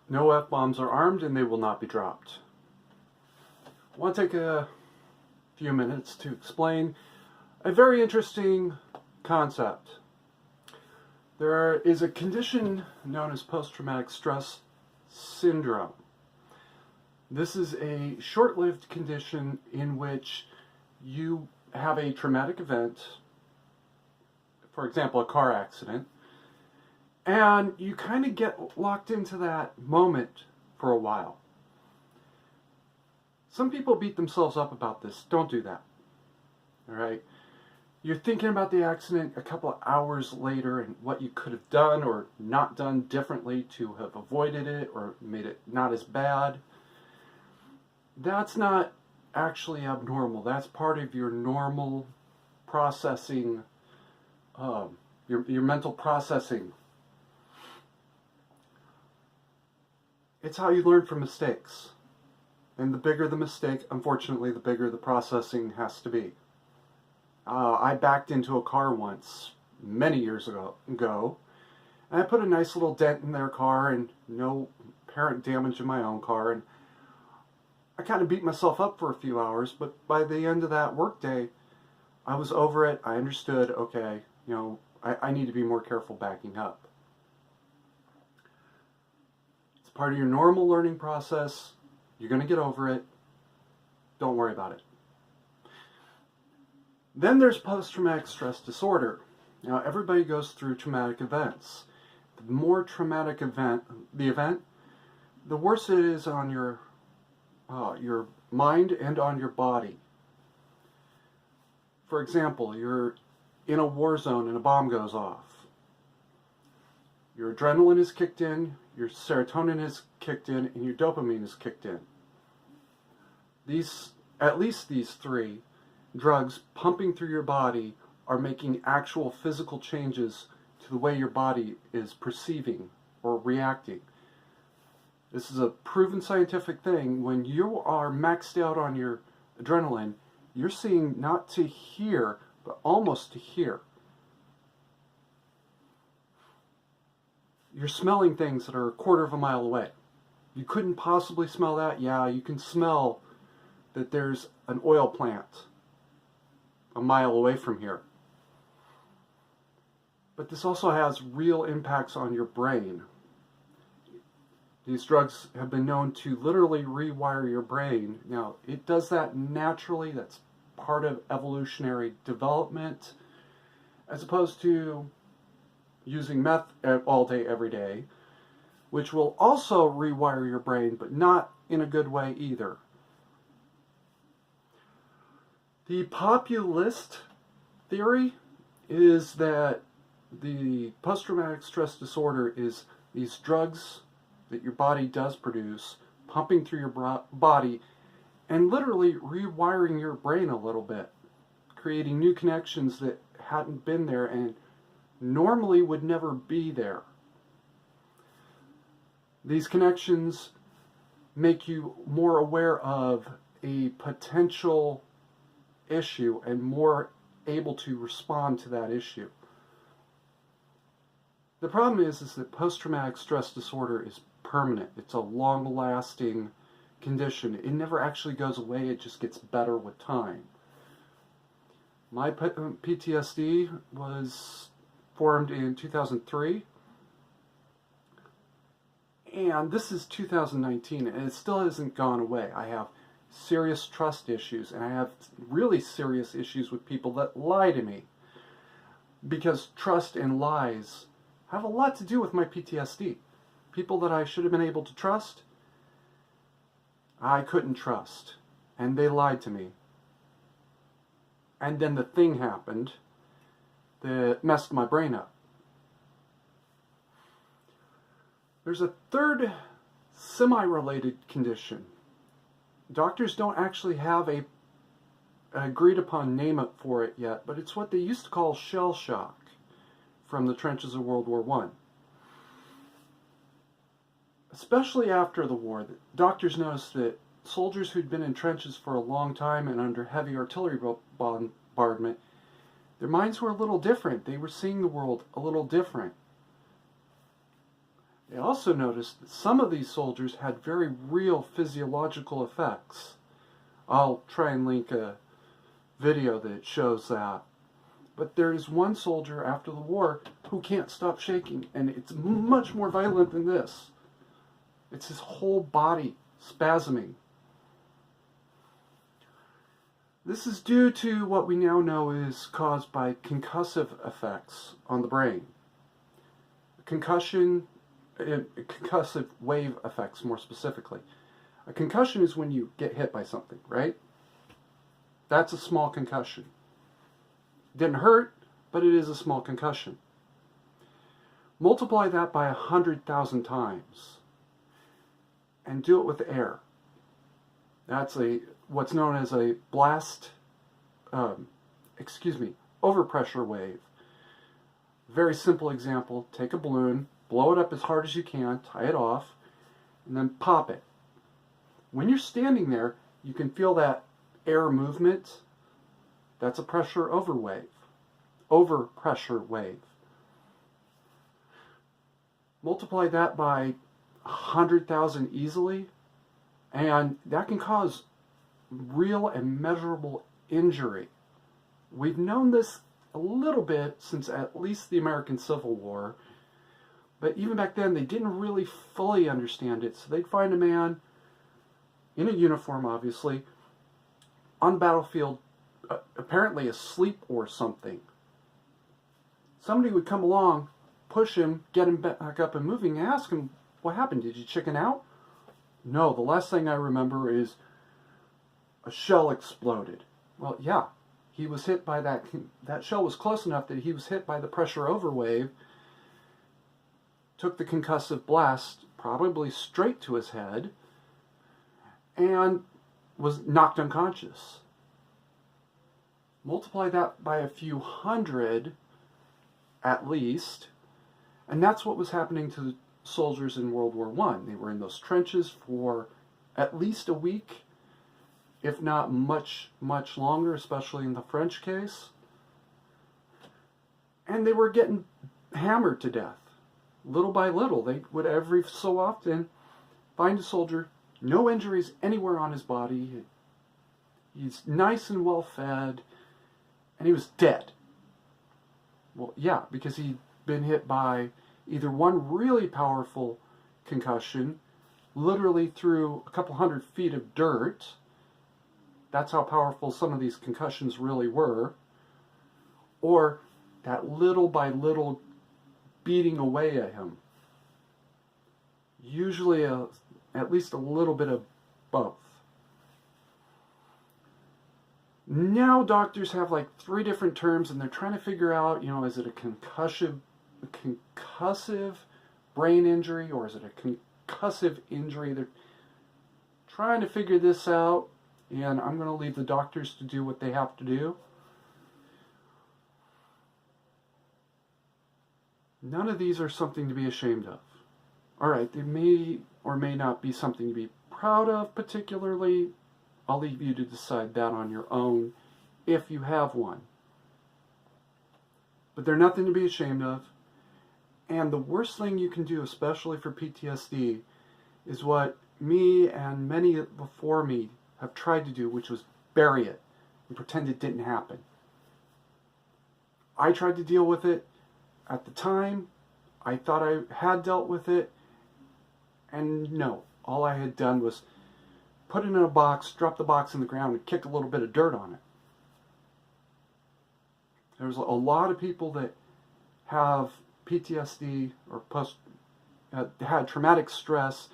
No F-bombs are armed and they will not be dropped. I want to take a few minutes to explain a very interesting concept. There is a condition known as post-traumatic stress syndrome. This is a short-lived condition in which you have a traumatic event, for example, a car accident, and you kind of get locked into that moment for a while. Some people beat themselves up about this. Don't do that. All right? You're thinking about the accident a couple of hours later and what you could have done or not done differently to have avoided it or made it not as bad. That's not actually abnormal. That's part of your normal processing, your mental processing. It's how you learn from mistakes. And the bigger the mistake, unfortunately, the bigger the processing has to be. I backed into a car once, many years ago, and I put a nice little dent in their car and no apparent damage in my own car. And I kind of beat myself up for a few hours, but by the end of that workday, I was over it. I understood, okay, I need to be more careful backing up. It's part of your normal learning process. You're going to get over it. Don't worry about it. Then there's post-traumatic stress disorder. Now, everybody goes through traumatic events. The more traumatic the event, the worse it is on your mind and on your body. For example, you're in a war zone and a bomb goes off. Your adrenaline is kicked in, your serotonin is kicked in, and your dopamine is kicked in. At least these three drugs pumping through your body are making actual physical changes to the way your body is perceiving or reacting. This is a proven scientific thing. When you are maxed out on your adrenaline, you're seeing not to hear, but almost to hear. You're smelling things that are a quarter of a mile away. You couldn't possibly smell that. Yeah, you can smell that there's an oil plant a mile away from here. But this also has real impacts on your brain. These drugs have been known to literally rewire your brain. Now, it does that naturally. That's part of evolutionary development, as opposed to using meth all day, every day, which will also rewire your brain, but not in a good way either. The populist theory is that the post-traumatic stress disorder is these drugs that your body does produce, pumping through your body, and literally rewiring your brain a little bit, creating new connections that hadn't been there and normally would never be there. These connections make you more aware of a potential issue and more able to respond to that issue. The problem is that post-traumatic stress disorder is permanent. It's a long-lasting condition. It never actually goes away. It just gets better with time. My PTSD was formed in 2003, and this is 2019, and it still hasn't gone away. I have serious trust issues, and I have really serious issues with people that lie to me, because trust and lies have a lot to do with my PTSD. People that I should have been able to trust, I couldn't trust, and they lied to me. And then the thing happened that messed my brain up. There's a third semi-related condition. Doctors don't actually have a agreed upon name for it yet, but it's what they used to call shell shock from the trenches of World War I. Especially after the war, doctors noticed that soldiers who'd been in trenches for a long time and under heavy artillery bombardment, their minds were a little different. They were seeing the world a little different. They also noticed that some of these soldiers had very real physiological effects. I'll try and link a video that shows that. But there is one soldier after the war who can't stop shaking, and it's much more violent than this. It's his whole body spasming. This is due to what we now know is caused by concussive effects on the brain. Concussive wave effects, more specifically. A concussion is when you get hit by something, right? That's a small concussion. Didn't hurt, but it is a small concussion. Multiply that by 100,000 times and do it with air. That's what's known as a overpressure wave. Very simple example, take a balloon, blow it up as hard as you can, tie it off, and then pop it. When you're standing there, you can feel that air movement. That's a overpressure wave. Multiply that by 100,000 easily, and that can cause real and measurable injury. We've known this a little bit since at least the American Civil War, but even back then they didn't really fully understand it. So they'd find a man in a uniform, obviously, on the battlefield, apparently asleep or something. Somebody would come along, push him, get him back up and moving, and ask him, what happened? Did you chicken out? No, the last thing I remember is a shell exploded. Well, yeah, he was hit by that shell was close enough that he was hit by the pressure over wave, took the concussive blast, probably straight to his head, and was knocked unconscious. Multiply that by a few hundred, at least, and that's what was happening to the soldiers in World War I. They were in those trenches for at least a week, if not much, much longer, especially in the French case. And they were getting hammered to death. Little by little, they would every so often find a soldier, no injuries anywhere on his body, he's nice and well fed, and he was dead. Well, yeah, because he'd been hit by either one really powerful concussion, literally through a couple 100 feet of dirt. That's how powerful some of these concussions really were. Or that little by little beating away at him. Usually at least a little bit of both. Now doctors have like 3 different terms, and they're trying to figure out, is it a concussive brain injury, or is it a concussive injury? They're trying to figure this out, and I'm going to leave the doctors to do what they have to do. None of these are something to be ashamed of. Alright, they may or may not be something to be proud of particularly. I'll leave you to decide that on your own if you have one. But they're nothing to be ashamed of. And the worst thing you can do, especially for PTSD, is what me and many before me have tried to do, which was bury it and pretend it didn't happen. I tried to deal with it at the time. I thought I had dealt with it. And no, all I had done was put it in a box, drop the box in the ground, and kick a little bit of dirt on it. There's a lot of people that have PTSD or had traumatic stress.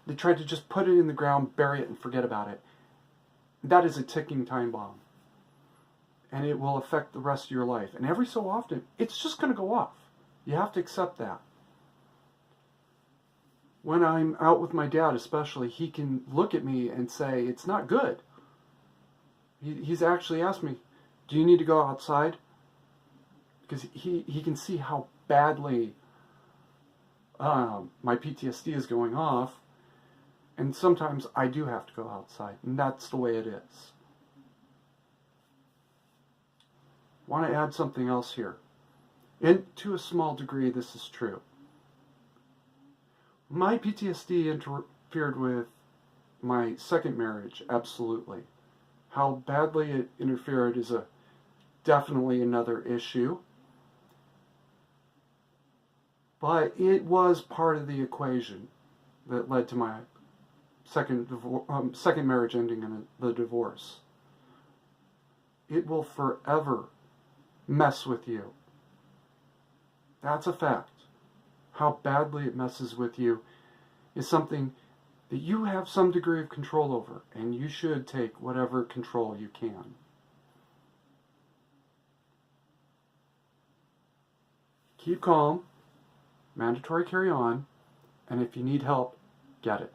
They tried to just put it in the ground, bury it, and forget about it. That is a ticking time bomb. And it will affect the rest of your life. And every so often, it's just going to go off. You have to accept that. When I'm out with my dad especially, he can look at me and say, it's not good. He's actually asked me, do you need to go outside? Because he can see how badly my PTSD is going off. And sometimes I do have to go outside. And that's the way it is. I want to add something else here. And to a small degree, this is true. My PTSD interfered with my second marriage, absolutely. How badly it interfered is definitely another issue. But it was part of the equation that led to my second marriage ending in the divorce. It will forever mess with you. That's a fact. How badly it messes with you is something that you have some degree of control over, and you should take whatever control you can. Keep calm, mandatory carry on, and if you need help, get it.